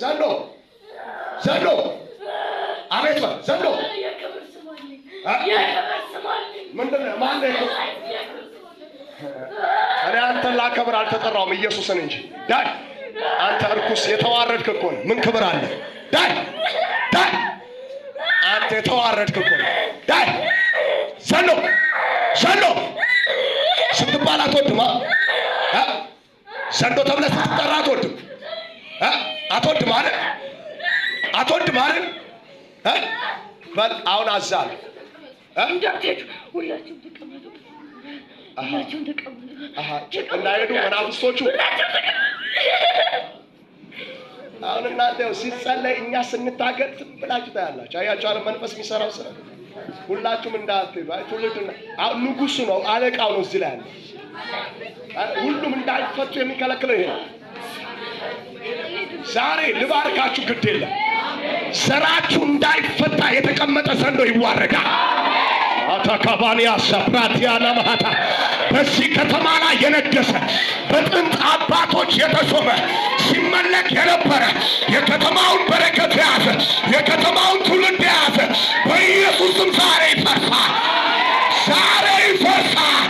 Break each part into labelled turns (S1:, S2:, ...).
S1: ዘንዶ ዘንዶ አቤት በል ዘንዶ ምንድን ነው? ማን ነው? እኔ አንተን ላከብር አልተጠራውም ኢየሱስን እንጂ። ዳይ አንተ እርኩስ የተዋረድክ እኮ ነህ። ምን ክብር አለ? ዳይ ዳይ አንተ የተዋረድክ እኮ ነህ። ዳይ ዘንዶ ዘንዶ ስትባል አትወድም። ዘንዶ ተብለህ ስትጠራ አትወድም። አትወድም አይደል? አትወድም አይደል? በል አሁን አዛል
S2: እንዳትሄዱ ሁላችሁም ተቀመጡ። ሁላችሁም ተቀመጡ።
S1: እንዳይሄዱ መናፍስቶቹ። አሁን እናንተ ሲጸለይ እኛ ስንታገል ዝም ብላችሁ ታያላችሁ። አያችሁ አለ መንፈስ የሚሰራው ስራ። ሁላችሁም እንዳትሄዱ። አይ ትውልድና አሁን ንጉሱ ነው፣ አለቃው ነው እዚህ ላይ ያለው። ሁሉም እንዳይፈቱ የሚከለክለው ይሄ ነው። ዛሬ ልባርካችሁ፣ ግድ የለም ስራችሁ እንዳይፈታ የተቀመጠ ዘንዶ ይዋረዳል። አታካባንያ ሰፕራቲያና ማታ በዚህ ከተማ ላይ የነገሰ በጥንት አባቶች የተሾመ ሲመለክ የነበረ የከተማውን በረከት የያዘ የከተማውን ትውልድ የያዘ በኢየሱስም ዛሬ ይፈርሳል። ዛሬ ይፈርሳል።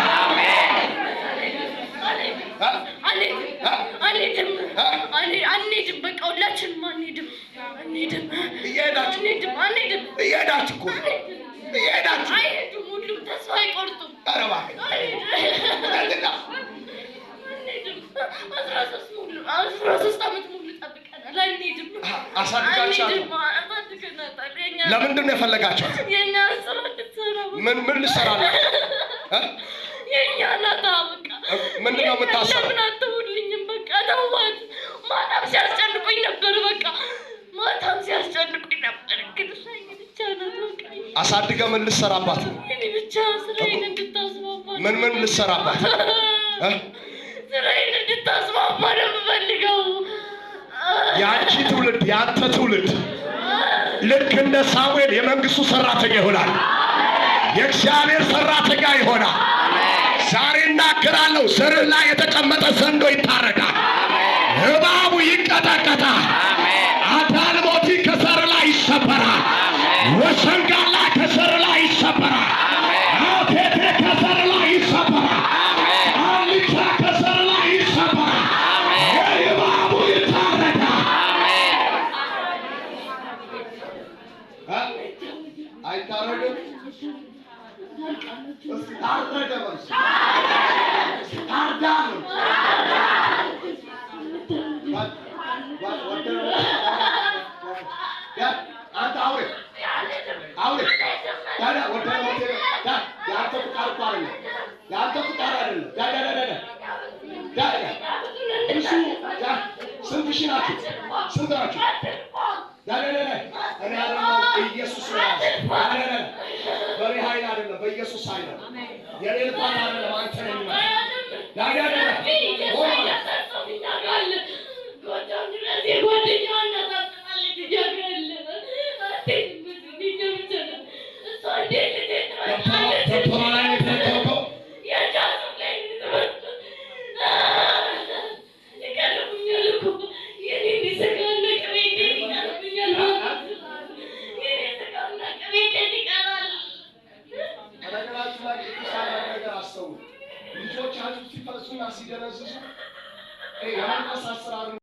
S2: አንሄድም። በቃ ሁላችንም አንሄድም።
S1: እየሄዳችሁ እኮ እየሄዳችሁ
S2: አይሄዱም። ሁሉም ተስፋ አይቆርጡም።
S1: ኧረ እባክህ
S2: 13 ዓመት ሙሉ ጠብቀናል። አንሄድም።
S1: አሳድጋችኋለሁ። ለምንድን ነው የፈለጋችኋት?
S2: የእኛ ስራ ልትሰራ
S1: ምን ልትሰራ ነው?
S2: የእኛ ናታ። በቃ
S1: ምንድን ነው የምታሰራው?
S2: ለምን አትውልኝም? በቃ ተዋት። ማታም ሲያስጨንቁኝ ነበር። በቃ ማታም ሲያስጨንቁኝ ነበር። ግን እሷኝ ብቻ ናት። በቃ
S1: አሳድገ ምን ልትሰራባት ነው?
S2: እኔ ብቻ ስራዬን እንድታስማማ።
S1: ምን ልትሰራባት?
S2: ስራዬን እንድታስማማ ነው የምፈልገው።
S1: ያንቺ ትውልድ ያንተ ትውልድ ልክ እንደ ሳሙኤል የመንግስቱ ሰራተኛ ይሆናል። የእግዚአብሔር ሰራተኛ ይሆናል። ዛሬ እናገራለሁ፣ ዘርህ ላይ የተቀመጠ ዘንዶ ይታረዳል። እባቡ ይቀጠቀጣል። አዳልሞቲ ከዘር ላይ ይሰበራል። ወሰንጋላ ከዘር ላይ ይሰበራል። አቴቴ ከዘር ላይ ይሰበራል። አልቻ ከዘር ላይ ይሰበራል። እባቡ ይታረዳል። አይታረድም? ታረደ በል ታርዳም አንተ አውሬ ታዲያ ወደ የአንተ ፍቃድ እኮ አይደለም። የአንተ ፍቃድ አይደለም። እሱ ስንት ሺህ ናችሁ? ስንት ናችሁ? እኔ አይደለም ኢየሱስ ነው። በኔ ኃይል አይደለም፣ በኢየሱስ ኃይል ነው። የኔ ልፋት አይደለም፣ አንተ ነህ የሚመጣው። ልጆቻችሁ ሲፈርሱና ሲደነዝዙ የመንፈስ አሰራር